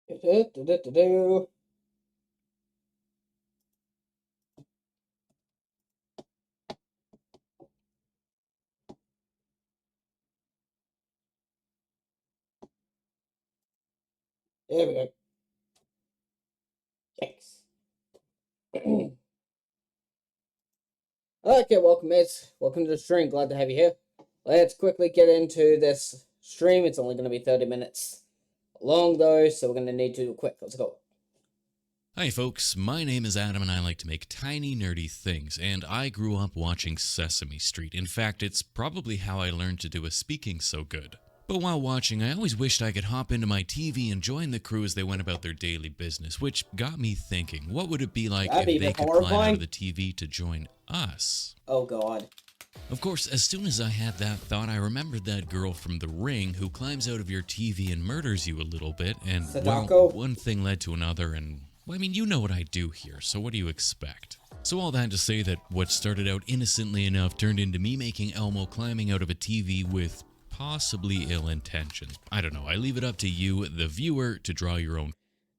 Do-do-do-do-do. There we go. Thanks. Okay, welcome, mates. Welcome to the stream. Glad to have you here. Let's quickly get into this stream. It's only going to be 30 minutes long, though, so we're going to need to do it quick. Let's go. Hi folks, my name is Adam and I like to make tiny nerdy things, and I grew up watching Sesame Street. In fact, it's probably how I learned to do a speaking so good. But while watching, I always wished I could hop into my TV and join the crew as they went about their daily business, which got me thinking, what would it be like That'd if be they could horrifying. climb out of the TV to join us? Oh, God. Of course, as soon as I had that thought, I remembered that girl from The Ring who climbs out of your TV and murders you a little bit, and well, Sadako? one thing led to another, and well, I mean, you know what I do here, so what do you expect? So all that to say that what started out innocently enough turned into me making Elmo climbing out of a TV with possibly ill intention. I don't know, I leave it up to you, the viewer, to draw your own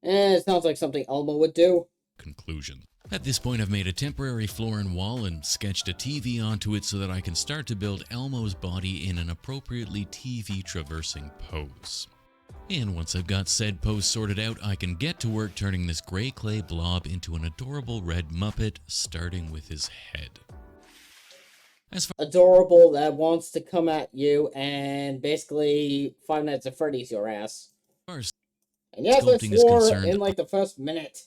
It sounds like something Elmo would do. conclusion. At this point, I've made a temporary floor and wall and sketched a TV onto it so that I can start to build Elmo's body in an appropriately TV traversing pose. And once I've got said pose sorted out, I can get to work turning this gray clay blob into an adorable red Muppet, starting with his head. As far Adorable that wants to come at you and basically Five Nights at Freddy's your ass. as And yes, I sculpting is swore concerned, in like the first minute.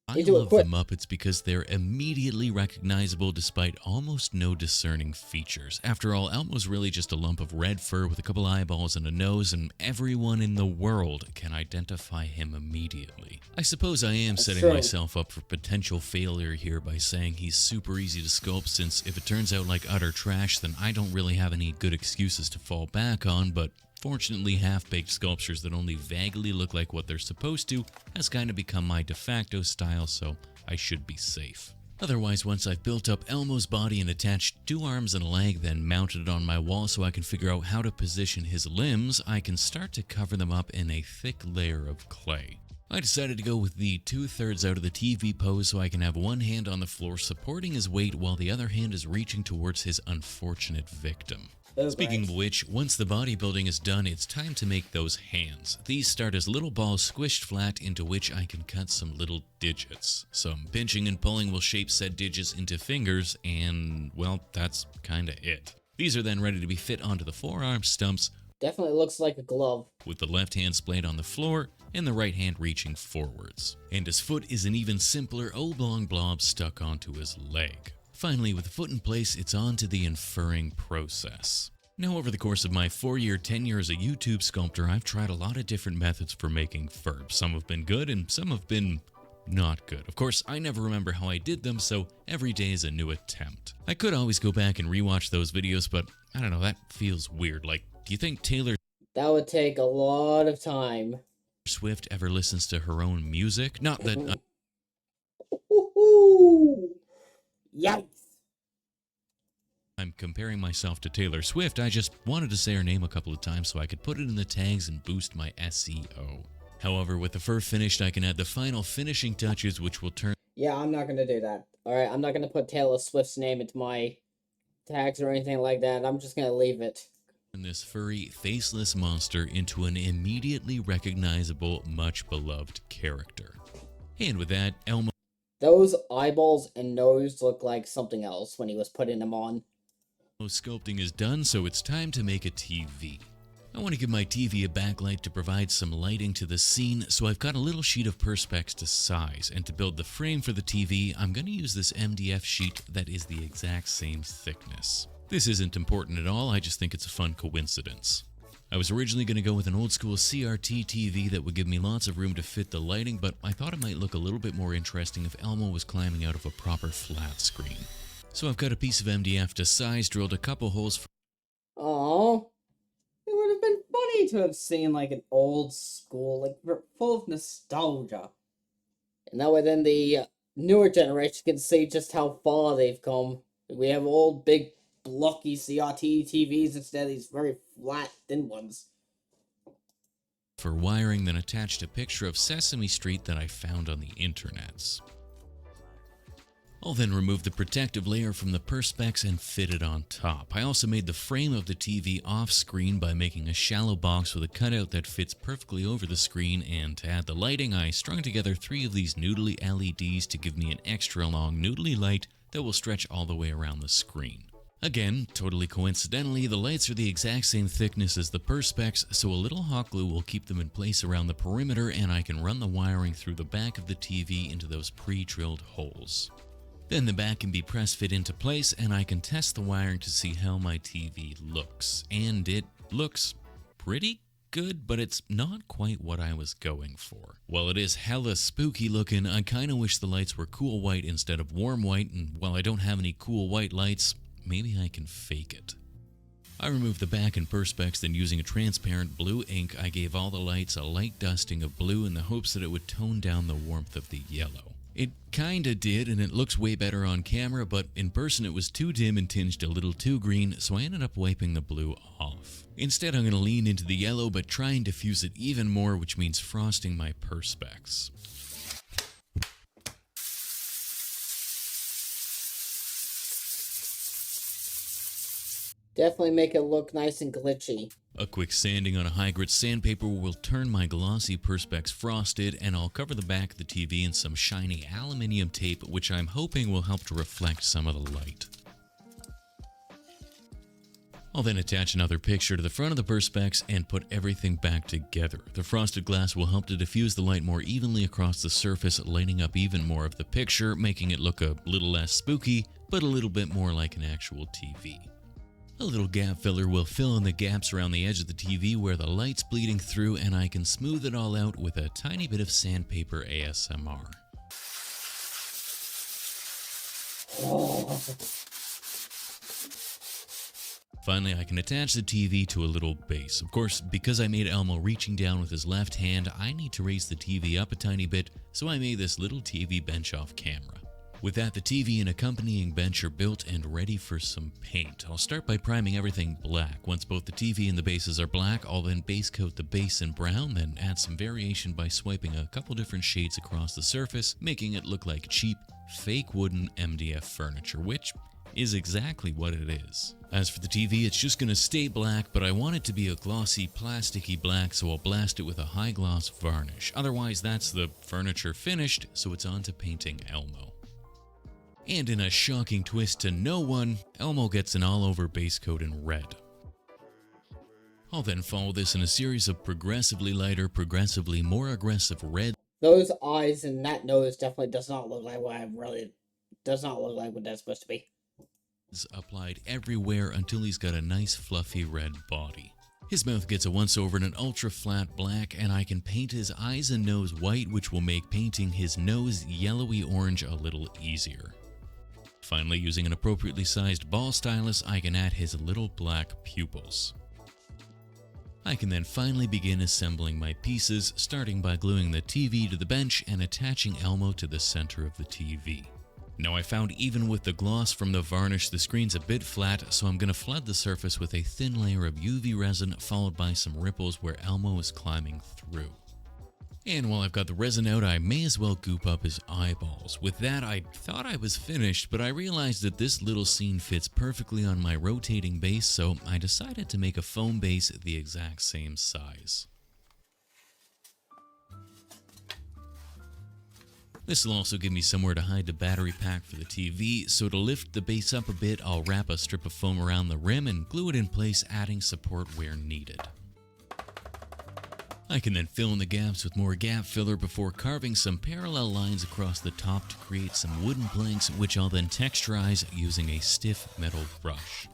I love the Muppets because they're immediately recognizable despite almost no discerning features. After all, Elmo's really just a lump of red fur with a couple eyeballs and a nose, and everyone in the world can identify him immediately. I suppose I am setting true. myself up for potential failure here by saying he's super easy to sculpt, since if it turns out like utter trash, then I don't really have any good excuses to fall back on, but fortunately, half-baked sculptures that only vaguely look like what they're supposed to has kind of become my de facto style, so I should be safe. Otherwise, once I've built up Elmo's body and attached 2 arms and a leg, then mounted it on my wall so I can figure out how to position his limbs, I can start to cover them up in a thick layer of clay. I decided to go with the 2/3 out of the TV pose so I can have one hand on the floor supporting his weight while the other hand is reaching towards his unfortunate victim. Oh, Speaking great. of which, once the bodybuilding is done, it's time to make those hands. These start as little balls squished flat into which I can cut some little digits. Some pinching and pulling will shape said digits into fingers, and, well, that's kinda it. These are then ready to be fit onto the forearm stumps, Definitely looks like a glove. with the left hand splayed on the floor and the right hand reaching forwards. And his foot is an even simpler oblong blob stuck onto his leg. Finally, with the foot in place, it's on to the inferring process. Now, over the course of my 4-year tenure as a YouTube sculptor, I've tried a lot of different methods for making fur. Some have been good and some have been not good. Of course, I never remember how I did them, so every day is a new attempt. I could always go back and rewatch those videos, but I don't know, that feels weird. Like, do you think Taylor That would take a lot of time. Swift ever listens to her own music? Not that Woohoo! Yikes! I'm comparing myself to Taylor Swift, I just wanted to say her name a couple of times so I could put it in the tags and boost my SEO. However, with the fur finished, I can add the final finishing touches, which will turn Yeah, I'm not gonna do that. Alright, I'm not gonna put Taylor Swift's name into my tags or anything like that. I'm just gonna leave it. this furry, faceless monster into an immediately recognizable, much-beloved character. And with that, Elmo Those eyeballs and nose look like something else when he was putting them on. sculpting is done, so it's time to make a TV. I want to give my TV a backlight to provide some lighting to the scene, so I've got a little sheet of Perspex to size, and to build the frame for the TV, I'm going to use this MDF sheet that is the exact same thickness. This isn't important at all, I just think it's a fun coincidence. I was originally going to go with an old school CRT TV that would give me lots of room to fit the lighting, but I thought it might look a little bit more interesting if Elmo was climbing out of a proper flat screen. So I've got a piece of MDF to size, drilled a couple holes for Aww. It would have been funny to have seen like an old school, like full of nostalgia. And that way then the newer generation can see just how far they've come. We have old, big, blocky CRT TVs instead of these very flat, thin ones. for wiring, then attached a picture of Sesame Street that I found on the internets. I'll then remove the protective layer from the Perspex and fit it on top. I also made the frame of the TV off screen by making a shallow box with a cutout that fits perfectly over the screen, and to add the lighting, I strung together 3 of these noodly LEDs to give me an extra long noodly light that will stretch all the way around the screen. Again, totally coincidentally, the lights are the exact same thickness as the Perspex, so a little hot glue will keep them in place around the perimeter, and I can run the wiring through the back of the TV into those pre-drilled holes. Then the back can be press fit into place, and I can test the wiring to see how my TV looks. And it looks pretty good, but it's not quite what I was going for. While it is hella spooky looking, I kinda wish the lights were cool white instead of warm white, and while I don't have any cool white lights, maybe I can fake it. I removed the back and Perspex, then using a transparent blue ink, I gave all the lights a light dusting of blue in the hopes that it would tone down the warmth of the yellow. It kinda did, and it looks way better on camera, but in person it was too dim and tinged a little too green, so I ended up wiping the blue off. Instead, I'm gonna lean into the yellow, but try and diffuse it even more, which means frosting my Perspex. Definitely make it look nice and glitchy. A quick sanding on a high grit sandpaper will turn my glossy Perspex frosted, and I'll cover the back of the TV in some shiny aluminium tape, which I'm hoping will help to reflect some of the light. I'll then attach another picture to the front of the Perspex and put everything back together. The frosted glass will help to diffuse the light more evenly across the surface, lighting up even more of the picture, making it look a little less spooky, but a little bit more like an actual TV. A little gap filler will fill in the gaps around the edge of the TV where the light's bleeding through, and I can smooth it all out with a tiny bit of sandpaper ASMR. Finally, I can attach the TV to a little base. Of course, because I made Elmo reaching down with his left hand, I need to raise the TV up a tiny bit, so I made this little TV bench off camera. With that, the TV and accompanying bench are built and ready for some paint. I'll start by priming everything black. Once both the TV and the bases are black, I'll then base coat the base in brown, then add some variation by swiping a couple different shades across the surface, making it look like cheap, fake wooden MDF furniture, which is exactly what it is. As for the TV, it's just gonna stay black, but I want it to be a glossy, plasticky black, so I'll blast it with a high gloss varnish. Otherwise, that's the furniture finished, so it's on to painting Elmo. And in a shocking twist to no one, Elmo gets an all-over base coat in red. I'll then follow this in a series of progressively lighter, progressively more aggressive red. Those eyes and that nose definitely does not look like what that's supposed to be. Applied everywhere until he's got a nice fluffy red body. His mouth gets a once-over in an ultra-flat black, and I can paint his eyes and nose white, which will make painting his nose yellowy orange a little easier. Finally, using an appropriately sized ball stylus, I can add his little black pupils. I can then finally begin assembling my pieces, starting by gluing the TV to the bench and attaching Elmo to the center of the TV. Now, I found even with the gloss from the varnish, the screen's a bit flat, so I'm going to flood the surface with a thin layer of UV resin, followed by some ripples where Elmo is climbing through. And while I've got the resin out, I may as well goop up his eyeballs. With that, I thought I was finished, but I realized that this little scene fits perfectly on my rotating base, so I decided to make a foam base the exact same size. This will also give me somewhere to hide the battery pack for the TV, so to lift the base up a bit, I'll wrap a strip of foam around the rim and glue it in place, adding support where needed. I can then fill in the gaps with more gap filler before carving some parallel lines across the top to create some wooden planks, which I'll then texturize using a stiff metal brush.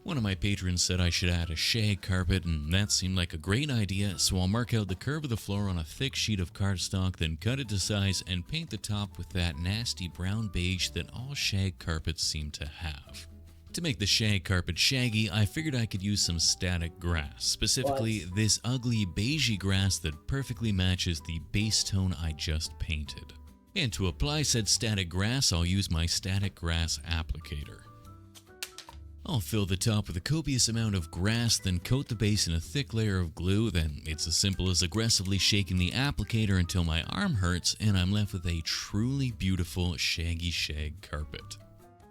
One of my patrons said I should add a shag carpet, and that seemed like a great idea, so I'll mark out the curve of the floor on a thick sheet of cardstock, then cut it to size and paint the top with that nasty brown beige that all shag carpets seem to have. To make the shag carpet shaggy, I figured I could use some static grass, specifically this ugly beigey grass that perfectly matches the base tone I just painted. And to apply said static grass, I'll use my static grass applicator. I'll fill the top with a copious amount of grass, then coat the base in a thick layer of glue. Then it's as simple as aggressively shaking the applicator until my arm hurts and I'm left with a truly beautiful shaggy shag carpet.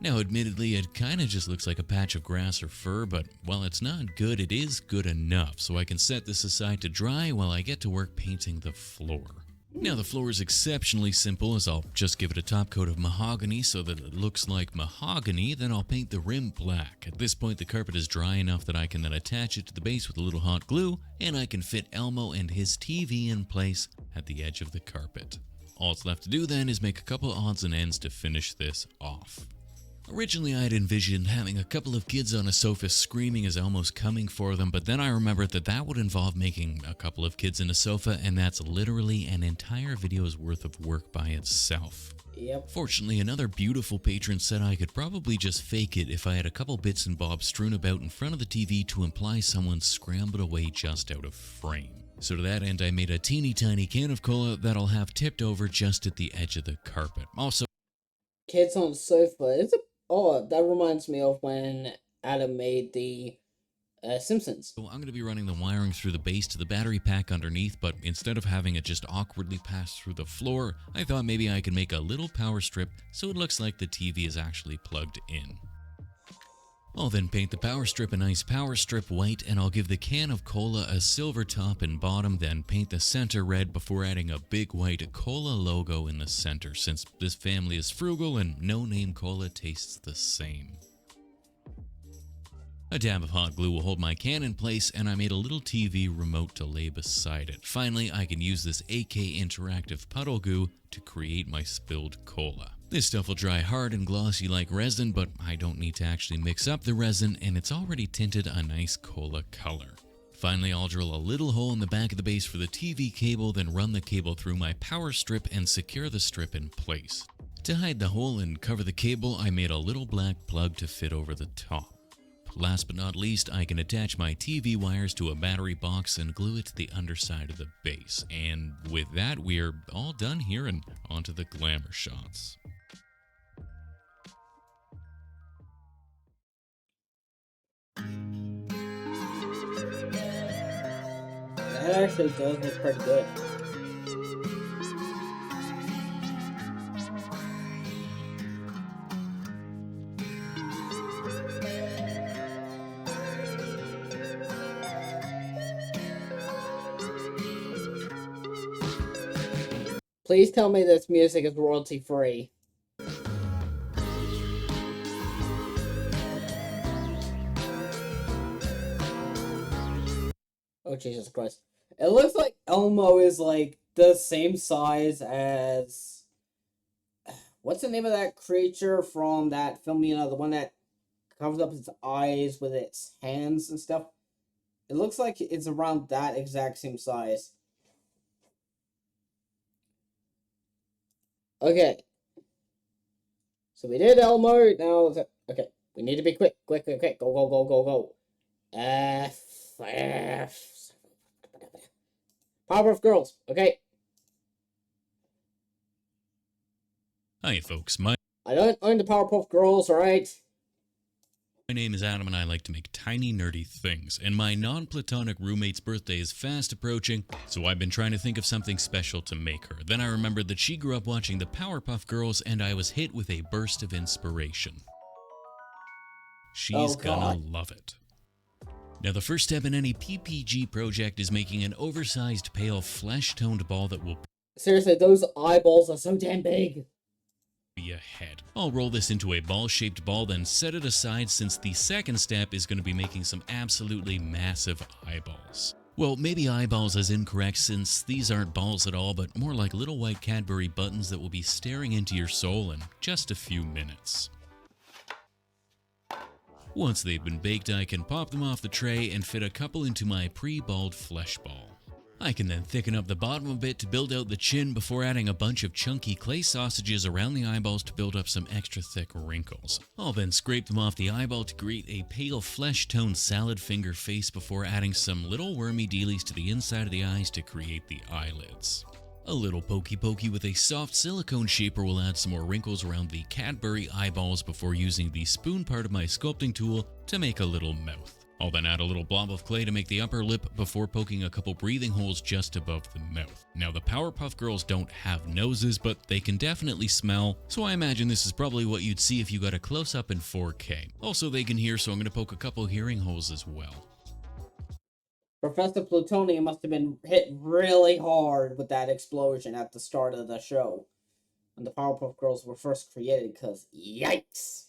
Now admittedly it kinda just looks like a patch of grass or fur, but while it's not good, it is good enough, so I can set this aside to dry while I get to work painting the floor. Now the floor is exceptionally simple, as I'll just give it a top coat of mahogany so that it looks like mahogany, then I'll paint the rim black. At this point the carpet is dry enough that I can then attach it to the base with a little hot glue, and I can fit Elmo and his TV in place at the edge of the carpet. All it's left to do then is make a couple odds and ends to finish this off. Originally I had envisioned having a couple of kids on a sofa screaming as Elmo's coming for them, but then I remembered that that would involve making a couple of kids in a sofa, and that's literally an entire video's worth of work by itself. Yep. Fortunately, another beautiful patron said I could probably just fake it if I had a couple bits and bobs strewn about in front of the TV to imply someone scrambled away just out of frame. So to that end, I made a teeny tiny can of cola that I'll have tipped over just at the edge of the carpet. Also, Kids on the sofa. Oh, that reminds me of when Adam made the Simpsons. so I'm going to be running the wiring through the base to the battery pack underneath, but instead of having it just awkwardly pass through the floor, I thought maybe I could make a little power strip so it looks like the TV is actually plugged in. I'll then paint the power strip a nice power strip white, and I'll give the can of cola a silver top and bottom, then paint the center red before adding a big white cola logo in the center, since this family is frugal and no name cola tastes the same. A dab of hot glue will hold my can in place, and I made a little TV remote to lay beside it. Finally, I can use this AK Interactive puddle goo to create my spilled cola. This stuff will dry hard and glossy like resin, but I don't need to actually mix up the resin, and it's already tinted a nice cola color. Finally, I'll drill a little hole in the back of the base for the TV cable, then run the cable through my power strip and secure the strip in place. To hide the hole and cover the cable, I made a little black plug to fit over the top. Last but not least, I can attach my TV wires to a battery box and glue it to the underside of the base. And with that, we're all done here and onto the glamour shots. That actually does look pretty good. Please tell me this music is royalty free. Oh, Jesus Christ. It looks like Elmo is like the same size as... What's the name of that creature from that film, you know, the one that covers up its eyes with its hands and stuff? It looks like it's around that exact same size. Okay. So we did Elmo, now... Okay, we need to be quick. Quick, quick, quick. Go, go, go, go, go. Powerpuff Girls, okay? Hi folks, I don't own the Powerpuff Girls, alright? my name is Adam and I like to make tiny nerdy things, and my non-platonic roommate's birthday is fast approaching, so I've been trying to think of something special to make her. Then I remembered that she grew up watching the Powerpuff Girls, and I was hit with a burst of inspiration. She's gonna love it. Now the first step in any PPG project is making an oversized pale flesh-toned ball that will Seriously, those eyeballs are so damn big. be a head. I'll roll this into a ball-shaped ball, then set it aside since the second step is going to be making some absolutely massive eyeballs. Well, maybe eyeballs is incorrect since these aren't balls at all, but more like little white Cadbury buttons that will be staring into your soul in just a few minutes. Once they've been baked, I can pop them off the tray and fit a couple into my pre-balled flesh ball. I can then thicken up the bottom a bit to build out the chin before adding a bunch of chunky clay sausages around the eyeballs to build up some extra thick wrinkles. I'll then scrape them off the eyeball to create a pale flesh-toned salad finger face before adding some little wormy dealies to the inside of the eyes to create the eyelids. A little pokey pokey with a soft silicone shaper will add some more wrinkles around the Cadbury eyeballs before using the spoon part of my sculpting tool to make a little mouth. I'll then add a little blob of clay to make the upper lip before poking a couple breathing holes just above the mouth. Now the Powerpuff Girls don't have noses, but they can definitely smell, so I imagine this is probably what you'd see if you got a close-up in 4K. Also they can hear, so I'm going to poke a couple hearing holes as well. Professor Plutonium must have been hit really hard with that explosion at the start of the show when the Powerpuff Girls were first created, because yikes!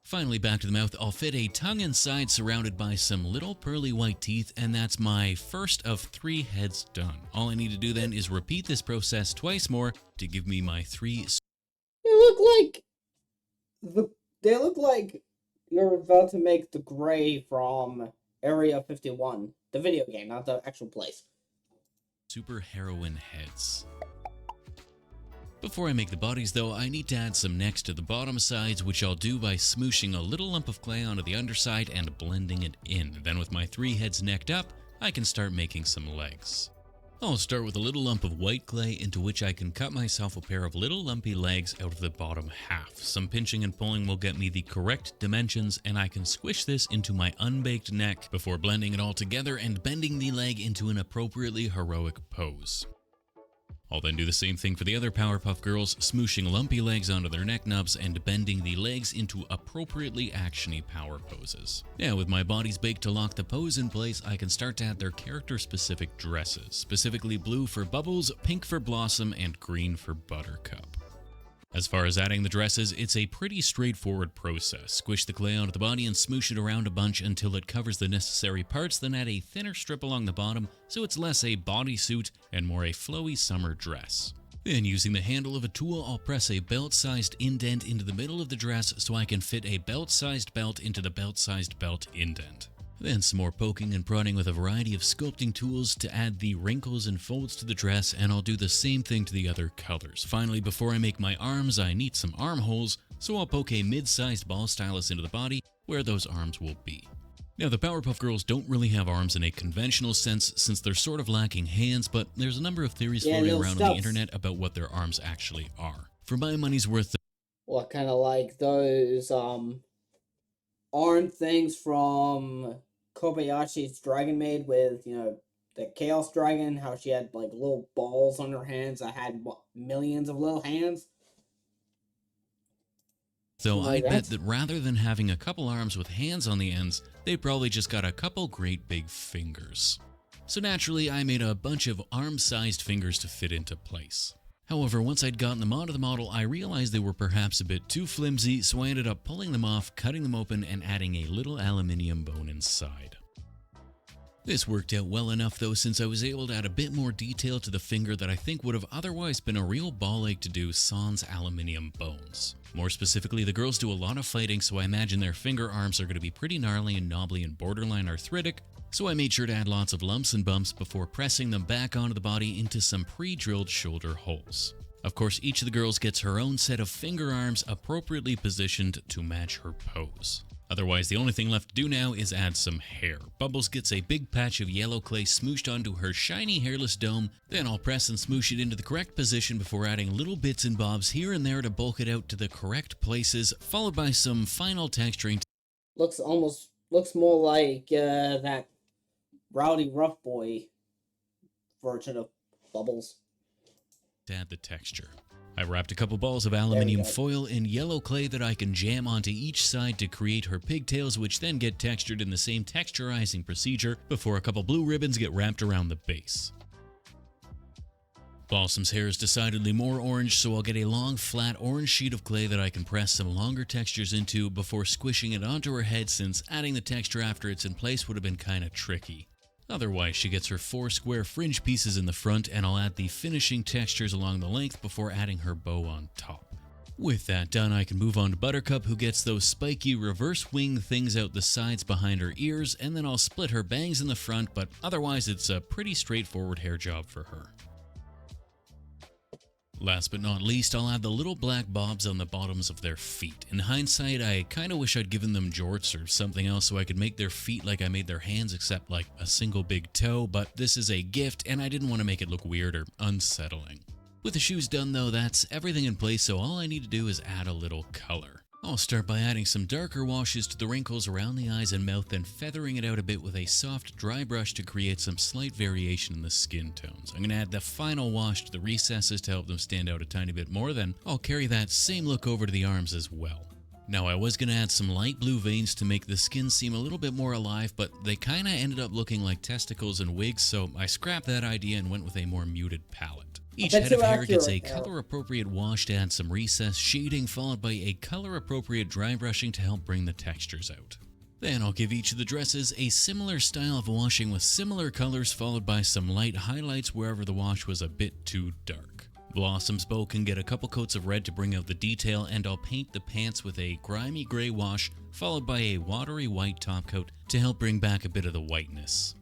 Finally, back to the mouth, I'll fit a tongue inside surrounded by some little pearly white teeth, and that's my first of 3 heads done. All I need to do then is repeat this process twice more to give me my 3. They look like you're about to make the Gray from Area 51, the video game, not the actual place. Super heroine heads. Before I make the bodies though, I need to add some necks to the bottom sides, which I'll do by smooshing a little lump of clay onto the underside and blending it in. Then with my 3 heads necked up, I can start making some legs. I'll start with a little lump of white clay into which I can cut myself a pair of little lumpy legs out of the bottom half. Some pinching and pulling will get me the correct dimensions, and I can squish this into my unbaked neck before blending it all together and bending the leg into an appropriately heroic pose. I'll then do the same thing for the other Powerpuff Girls, smooshing lumpy legs onto their neck knobs and bending the legs into appropriately actiony power poses. Now with my bodies baked to lock the pose in place, I can start to add their character-specific dresses, specifically blue for Bubbles, pink for Blossom, and green for Buttercup. As far as adding the dresses, it's a pretty straightforward process. Squish the clay onto the body and smoosh it around a bunch until it covers the necessary parts, then add a thinner strip along the bottom so it's less a bodysuit and more a flowy summer dress. Then using the handle of a tool, I'll press a belt-sized indent into the middle of the dress so I can fit a belt-sized belt into the belt-sized belt indent. Then some more poking and prodding with a variety of sculpting tools to add the wrinkles and folds to the dress, and I'll do the same thing to the other colors. Finally, before I make my arms, I need some armholes, so I'll poke a mid-sized ball stylus into the body where those arms will be. Now the Powerpuff Girls don't really have arms in a conventional sense since they're sort of lacking hands, but there's a number of theories floating around on the internet about what their arms actually are. For my money's worth, What, kind of like those arm things from Kobayashi's Dragon Maid with, the Chaos Dragon, how she had like little balls on her hands that had millions of little hands. though I bet that rather than having a couple arms with hands on the ends, they probably just got a couple great big fingers. So naturally, I made a bunch of arm-sized fingers to fit into place. However, once I'd gotten them onto the model, I realized they were perhaps a bit too flimsy, so I ended up pulling them off, cutting them open, and adding a little aluminium bone inside. This worked out well enough though, since I was able to add a bit more detail to the finger that I think would have otherwise been a real ball ache to do sans aluminium bones. More specifically, the girls do a lot of fighting, so I imagine their finger arms are going to be pretty gnarly and knobbly and borderline arthritic, so I made sure to add lots of lumps and bumps before pressing them back onto the body into some pre-drilled shoulder holes. Of course, each of the girls gets her own set of finger arms appropriately positioned to match her pose. Otherwise, the only thing left to do now is add some hair. Bubbles gets a big patch of yellow clay smooshed onto her shiny hairless dome, then I'll press and smoosh it into the correct position before adding little bits and bobs here and there to bulk it out to the correct places, followed by some final texturing. Looks more like that Rowdy Rough Boy version of Bubbles. To add the texture. I wrapped a couple balls of aluminium foil in yellow clay that I can jam onto each side to create her pigtails, which then get textured in the same texturizing procedure before a couple blue ribbons get wrapped around the base. Blossom's hair is decidedly more orange, so I'll get a long, flat orange sheet of clay that I can press some longer textures into before squishing it onto her head, since adding the texture after it's in place would have been kinda tricky. Otherwise, she gets her 4 square fringe pieces in the front, and I'll add the finishing textures along the length before adding her bow on top. With that done, I can move on to Buttercup, who gets those spiky reverse wing things out the sides behind her ears, and then I'll split her bangs in the front, but otherwise it's a pretty straightforward hair job for her. Last but not least, I'll add the little black bobs on the bottoms of their feet. In hindsight, I kinda wish I'd given them jorts or something else so I could make their feet like I made their hands except like a single big toe, but this is a gift and I didn't want to make it look weird or unsettling. With the shoes done though, that's everything in place, so all I need to do is add a little color. I'll start by adding some darker washes to the wrinkles around the eyes and mouth, then feathering it out a bit with a soft, dry brush to create some slight variation in the skin tones. I'm going to add the final wash to the recesses to help them stand out a tiny bit more, then I'll carry that same look over to the arms as well. Now, I was going to add some light blue veins to make the skin seem a little bit more alive, but they kinda ended up looking like testicles and wigs, so I scrapped that idea and went with a more muted palette. Each head of hair gets a color-appropriate wash to add some recess shading, followed by a color-appropriate dry brushing to help bring the textures out. Then I'll give each of the dresses a similar style of washing with similar colors, followed by some light highlights wherever the wash was a bit too dark. Blossom's bow can get a couple coats of red to bring out the detail, and I'll paint the pants with a grimy gray wash, followed by a watery white top coat to help bring back a bit of the whiteness.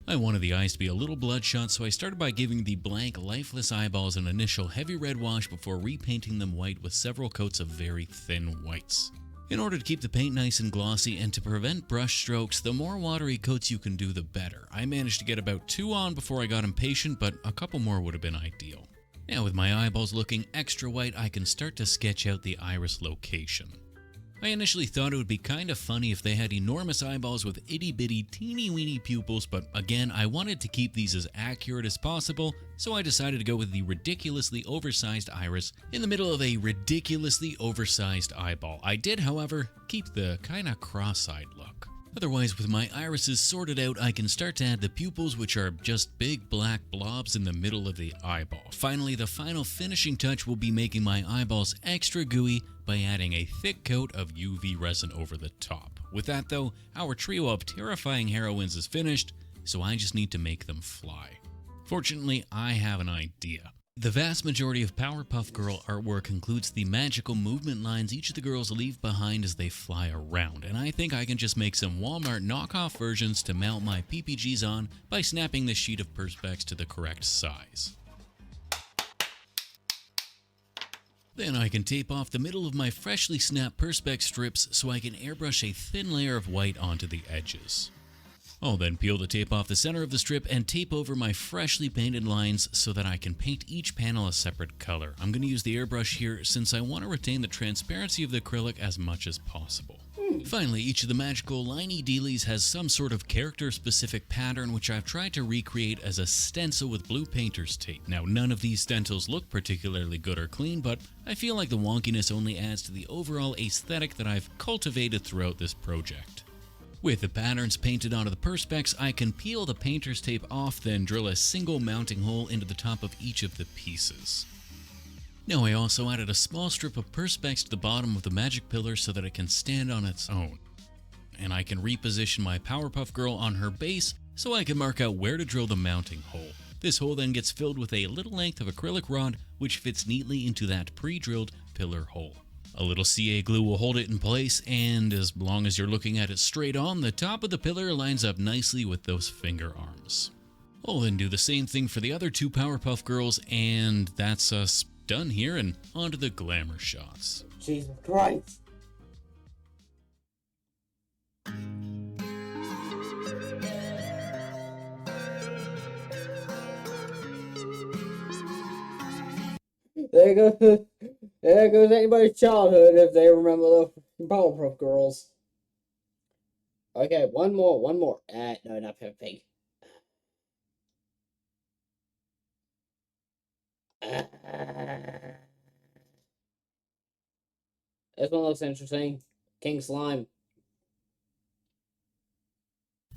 I wanted the eyes to be a little bloodshot, so I started by giving the blank, lifeless eyeballs an initial heavy red wash before repainting them white with several coats of very thin whites. In order to keep the paint nice and glossy and to prevent brush strokes, the more watery coats you can do, the better. I managed to get about 2 on before I got impatient, but a couple more would have been ideal. Now with my eyeballs looking extra white, I can start to sketch out the iris location. I initially thought it would be kinda funny if they had enormous eyeballs with itty bitty teeny weeny pupils, but again, I wanted to keep these as accurate as possible, so I decided to go with the ridiculously oversized iris in the middle of a ridiculously oversized eyeball. I did, however, keep the kinda cross-eyed look. Otherwise, with my irises sorted out, I can start to add the pupils, which are just big black blobs in the middle of the eyeball. Finally, the final finishing touch will be making my eyeballs extra gooey by adding a thick coat of UV resin over the top. With that though, our trio of terrifying heroines is finished, so I just need to make them fly. Fortunately, I have an idea. The vast majority of Powerpuff Girl artwork includes the magical movement lines each of the girls leave behind as they fly around, and I think I can just make some Walmart knockoff versions to mount my PPGs on by snapping the sheet of Perspex to the correct size. Then I can tape off the middle of my freshly snapped Perspex strips so I can airbrush a thin layer of white onto the edges. I'll then peel the tape off the center of the strip and tape over my freshly painted lines so that I can paint each panel a separate color. I'm going to use the airbrush here since I want to retain the transparency of the acrylic as much as possible. Finally, each of the magical liney dealies has some sort of character-specific pattern which I've tried to recreate as a stencil with blue painter's tape. Now, none of these stencils look particularly good or clean, but I feel like the wonkiness only adds to the overall aesthetic that I've cultivated throughout this project. With the patterns painted onto the Perspex, I can peel the painter's tape off, then drill a single mounting hole into the top of each of the pieces. Now I also added a small strip of Perspex to the bottom of the magic pillar so that it can stand on its own. And I can reposition my Powerpuff Girl on her base so I can mark out where to drill the mounting hole. This hole then gets filled with a little length of acrylic rod which fits neatly into that pre-drilled pillar hole. A little CA glue will hold it in place, and as long as you're looking at it straight on, the top of the pillar lines up nicely with those finger arms. I'll then do the same thing for the other 2 Powerpuff Girls, and that's us done here, and onto the glamour shots. Jesus Christ! There goes anybody's childhood if they remember the Powerpuff Girls. Okay, one more. No, not Peppa Pig. This one looks interesting. King Slime.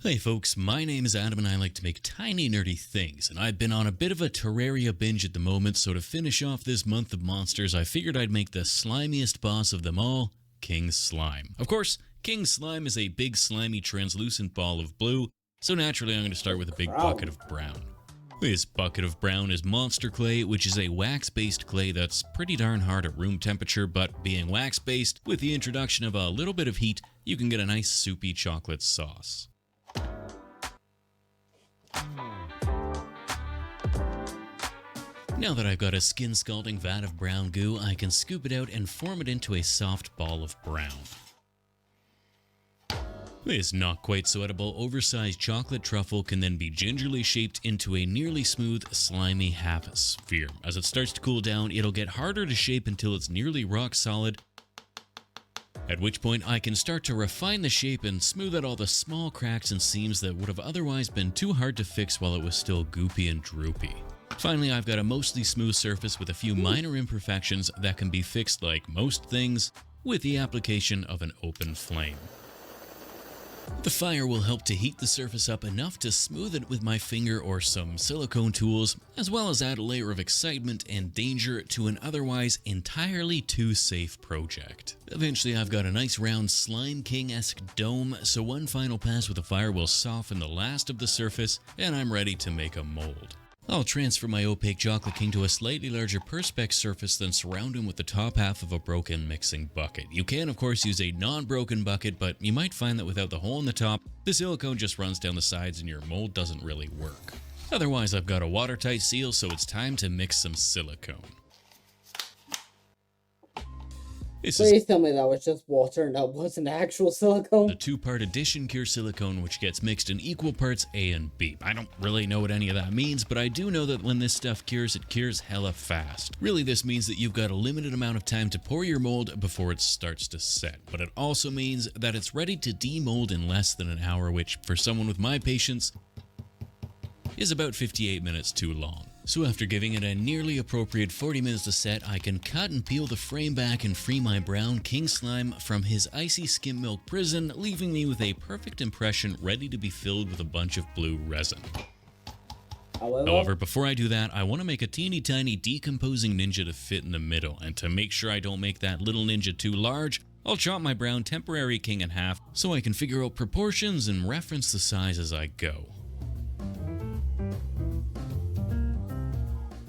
Hey folks, my name is Adam and I like to make tiny nerdy things, and I've been on a bit of a Terraria binge at the moment, so to finish off this month of monsters, I figured I'd make the slimiest boss of them all, King Slime. Of course, King Slime is a big slimy translucent ball of blue, so naturally I'm going to start with a big bucket of brown. This bucket of brown is Monster Clay, which is a wax-based clay that's pretty darn hard at room temperature, but being wax-based, with the introduction of a little bit of heat, you can get a nice soupy chocolate sauce. Now that I've got a skin sculpting vat of brown goo, I can scoop it out and form it into a soft ball of brown. This not quite so edible oversized chocolate truffle can then be gingerly shaped into a nearly smooth, slimy half sphere. As it starts to cool down, it'll get harder to shape until it's nearly rock solid, at which point I can start to refine the shape and smooth out all the small cracks and seams that would have otherwise been too hard to fix while it was still goopy and droopy. Finally, I've got a mostly smooth surface with a few minor imperfections that can be fixed like most things with the application of an open flame. The fire will help to heat the surface up enough to smooth it with my finger or some silicone tools, as well as add a layer of excitement and danger to an otherwise entirely too safe project. Eventually, I've got a nice round Slime King-esque dome, so one final pass with the fire will soften the last of the surface, and I'm ready to make a mold. I'll transfer my opaque Chocolate King to a slightly larger Perspex surface, then surround him with the top half of a broken mixing bucket. You can, of course, use a non-broken bucket, but you might find that without the hole in the top, the silicone just runs down the sides and your mold doesn't really work. Otherwise, I've got a watertight seal, so it's time to mix some silicone. Please tell me that was just water and that wasn't actual silicone. The two-part addition cure silicone, which gets mixed in equal parts A and B. I don't really know what any of that means, but I do know that when this stuff cures, it cures hella fast. Really, this means that you've got a limited amount of time to pour your mold before it starts to set, but it also means that it's ready to demold in less than an hour, which, for someone with my patience, is about 58 minutes too long. So after giving it a nearly appropriate 40 minutes to set, I can cut and peel the frame back and free my brown king slime from his icy skim milk prison, leaving me with a perfect impression ready to be filled with a bunch of blue resin. However, before I do that, I want to make a teeny tiny decomposing ninja to fit in the middle, and to make sure I don't make that little ninja too large, I'll chop my brown temporary king in half so I can figure out proportions and reference the size as I go.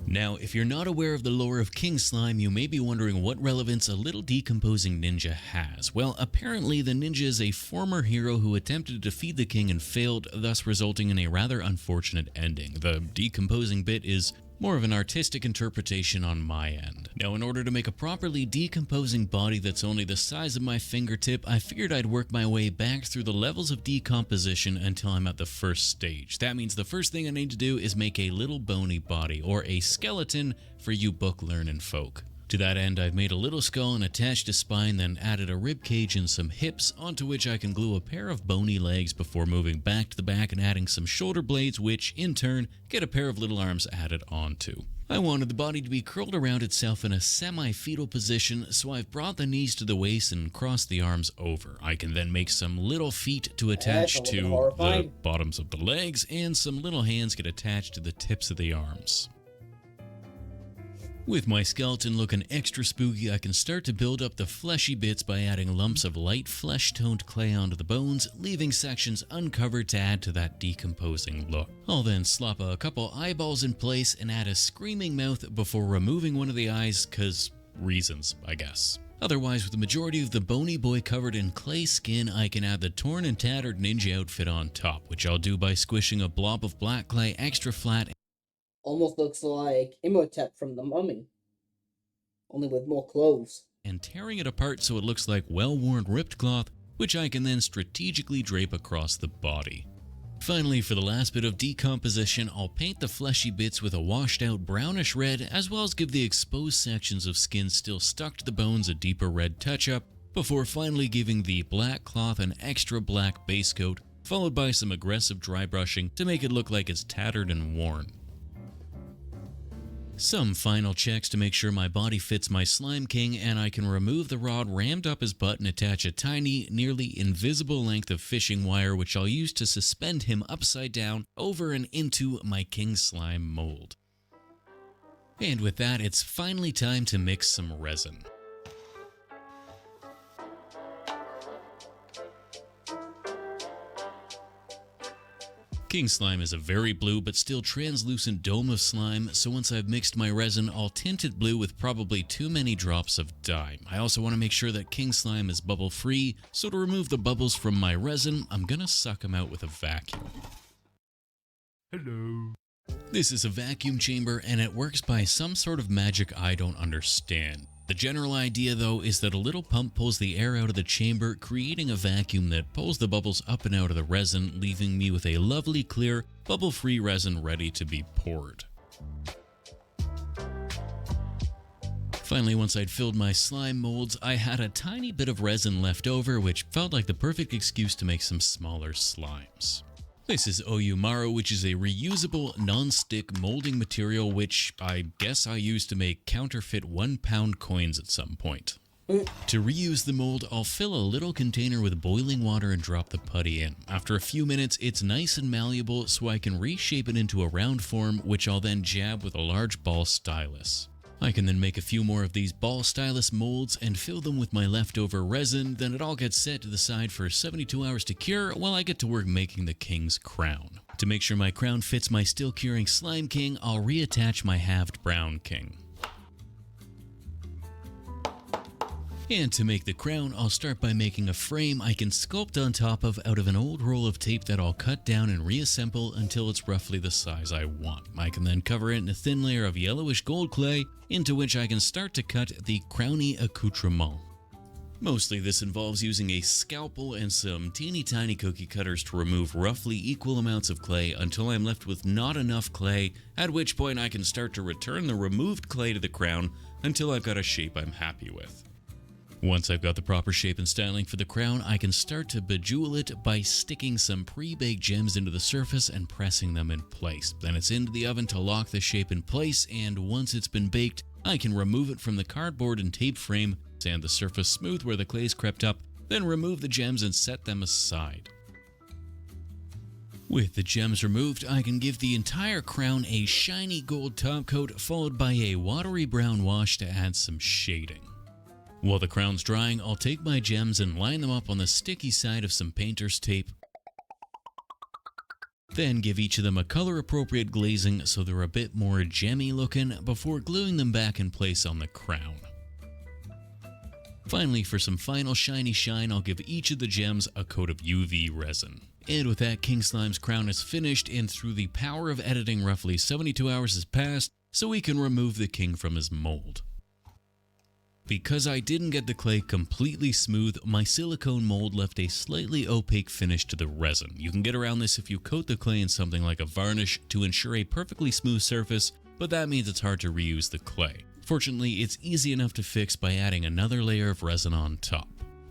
Now, if you're not aware of the lore of King Slime, you may be wondering what relevance a little decomposing ninja has. Well, apparently the ninja is a former hero who attempted to defeat the king and failed, thus resulting in a rather unfortunate ending. The decomposing bit is more of an artistic interpretation on my end. Now, in order to make a properly decomposing body that's only the size of my fingertip, I figured I'd work my way back through the levels of decomposition until I'm at the first stage. That means the first thing I need to do is make a little bony body, or a skeleton for you book-learning folk. To that end, I've made a little skull and attached a spine, then added a rib cage and some hips, onto which I can glue a pair of bony legs before moving back to the back and adding some shoulder blades, which, in turn, get a pair of little arms added onto. I wanted the body to be curled around itself in a semi-fetal position, so I've brought the knees to the waist and crossed the arms over. I can then make some little feet to attach to the bottoms of the legs, and some little hands get attached to the tips of the arms. With my skeleton looking extra spooky, I can start to build up the fleshy bits by adding lumps of light flesh-toned clay onto the bones, leaving sections uncovered to add to that decomposing look. I'll then slop a couple eyeballs in place and add a screaming mouth before removing one of the eyes, 'cause reasons, I guess. Otherwise, with the majority of the bony boy covered in clay skin, I can add the torn and tattered ninja outfit on top, which I'll do by squishing a blob of black clay extra flat. Almost looks like Imhotep from The Mummy, only with more clothes. And tearing it apart so it looks like well-worn ripped cloth, which I can then strategically drape across the body. Finally, for the last bit of decomposition, I'll paint the fleshy bits with a washed-out brownish red, as well as give the exposed sections of skin still stuck to the bones a deeper red touch-up, before finally giving the black cloth an extra black base coat, followed by some aggressive dry brushing to make it look like it's tattered and worn. Some final checks to make sure my body fits my Slime King, and I can remove the rod rammed up his butt and attach a tiny, nearly invisible length of fishing wire, which I'll use to suspend him upside down over and into my King Slime mold. And with that, it's finally time to mix some resin. King Slime is a very blue but still translucent dome of slime, so once I've mixed my resin, I'll tint it blue with probably too many drops of dye. I also want to make sure that King Slime is bubble free, so to remove the bubbles from my resin, I'm gonna suck them out with a vacuum. Hello. This is a vacuum chamber and it works by some sort of magic I don't understand. The general idea though is that a little pump pulls the air out of the chamber, creating a vacuum that pulls the bubbles up and out of the resin, leaving me with a lovely clear, bubble-free resin ready to be poured. Finally, once I'd filled my slime molds, I had a tiny bit of resin left over, which felt like the perfect excuse to make some smaller slimes. This is Oyumaru, which is a reusable, non-stick molding material which I guess I used to make counterfeit 1-pound coins at some point. To reuse the mold, I'll fill a little container with boiling water and drop the putty in. After a few minutes, it's nice and malleable, so I can reshape it into a round form, which I'll then jab with a large ball stylus. I can then make a few more of these ball stylus molds and fill them with my leftover resin, then it all gets set to the side for 72 hours to cure while I get to work making the king's crown. To make sure my crown fits my still curing slime king, I'll reattach my halved brown king. And to make the crown, I'll start by making a frame I can sculpt on top of out of an old roll of tape that I'll cut down and reassemble until it's roughly the size I want. I can then cover it in a thin layer of yellowish gold clay, into which I can start to cut the crowny accoutrement. Mostly this involves using a scalpel and some teeny tiny cookie cutters to remove roughly equal amounts of clay until I'm left with not enough clay, at which point I can start to return the removed clay to the crown until I've got a shape I'm happy with. Once I've got the proper shape and styling for the crown, I can start to bejewel it by sticking some pre-baked gems into the surface and pressing them in place. Then it's into the oven to lock the shape in place, and once it's been baked, I can remove it from the cardboard and tape frame, sand the surface smooth where the clay's crept up, then remove the gems and set them aside. With the gems removed, I can give the entire crown a shiny gold top coat, followed by a watery brown wash to add some shading. While the crown's drying, I'll take my gems and line them up on the sticky side of some painter's tape. Then give each of them a color-appropriate glazing so they're a bit more gemmy looking before gluing them back in place on the crown. Finally, for some final shiny shine, I'll give each of the gems a coat of UV resin. And with that, King Slime's crown is finished, and through the power of editing, roughly 72 hours has passed, so we can remove the king from his mold. Because I didn't get the clay completely smooth, my silicone mold left a slightly opaque finish to the resin. You can get around this if you coat the clay in something like a varnish to ensure a perfectly smooth surface, but that means it's hard to reuse the clay. Fortunately, it's easy enough to fix by adding another layer of resin on top.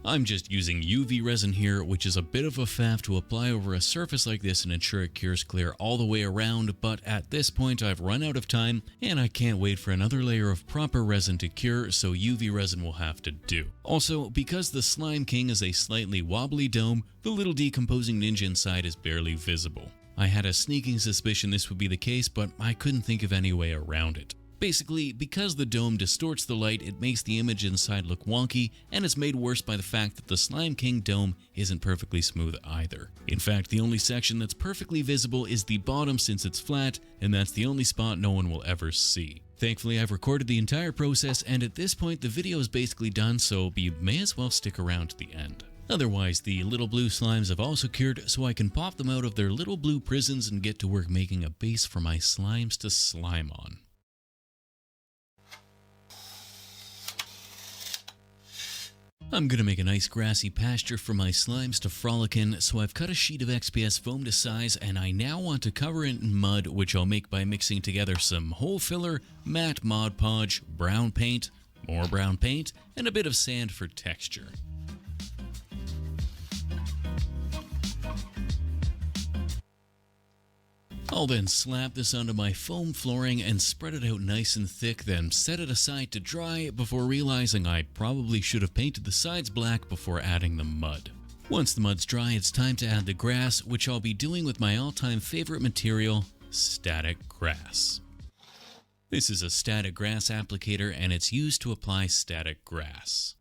I'm just using UV resin here, which is a bit of a faff to apply over a surface like this and ensure it cures clear all the way around, but at this point I've run out of time and I can't wait for another layer of proper resin to cure, so UV resin will have to do. Also, because the Slime King is a slightly wobbly dome, the little decomposing ninja inside is barely visible. I had a sneaking suspicion this would be the case, but I couldn't think of any way around it. Basically, because the dome distorts the light, it makes the image inside look wonky, and it's made worse by the fact that the Slime King dome isn't perfectly smooth either. In fact, the only section that's perfectly visible is the bottom since it's flat, and that's the only spot no one will ever see. Thankfully, I've recorded the entire process, and at this point the video is basically done, so you may as well stick around to the end. Otherwise, the little blue slimes have also cured, so I can pop them out of their little blue prisons and get to work making a base for my slimes to slime on. I'm gonna make a nice grassy pasture for my slimes to frolic in, so I've cut a sheet of XPS foam to size, and I now want to cover it in mud, which I'll make by mixing together some hole filler, matte Mod Podge, brown paint, more brown paint, and a bit of sand for texture. I'll then slap this onto my foam flooring and spread it out nice and thick, then set it aside to dry before realizing I probably should have painted the sides black before adding the mud. Once the mud's dry, it's time to add the grass, which I'll be doing with my all-time favorite material, static grass. This is a static grass applicator, and it's used to apply static grass.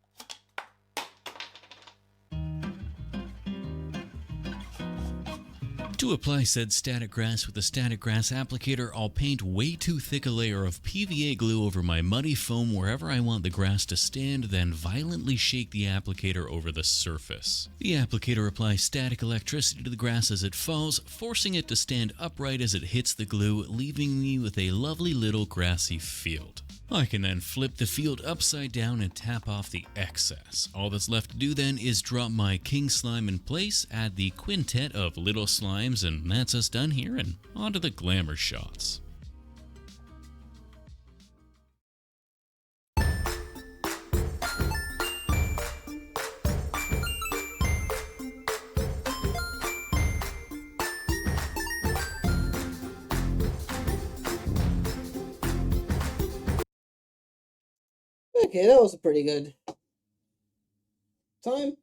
To apply said static grass with a static grass applicator, I'll paint way too thick a layer of PVA glue over my muddy foam wherever I want the grass to stand, then violently shake the applicator over the surface. The applicator applies static electricity to the grass as it falls, forcing it to stand upright as it hits the glue, leaving me with a lovely little grassy field. I can then flip the field upside down and tap off the excess. All that's left to do then is drop my king slime in place, add the quintet of little slimes, and that's us done here, and on to the glamour shots. Okay, that was a pretty good time.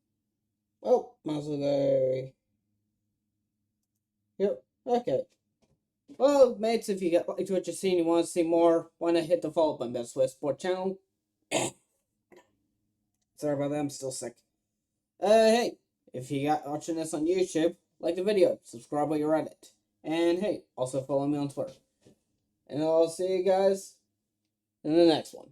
Well, might as well go. Yep, okay. Well, mates, if you liked what you've seen, you want to see more, why not hit the follow button, Best Way Sport channel. Sorry about that, I'm still sick. Hey, if you got watching this on YouTube, like the video, subscribe while you're at it. And hey, also follow me on Twitter. And I'll see you guys in the next one.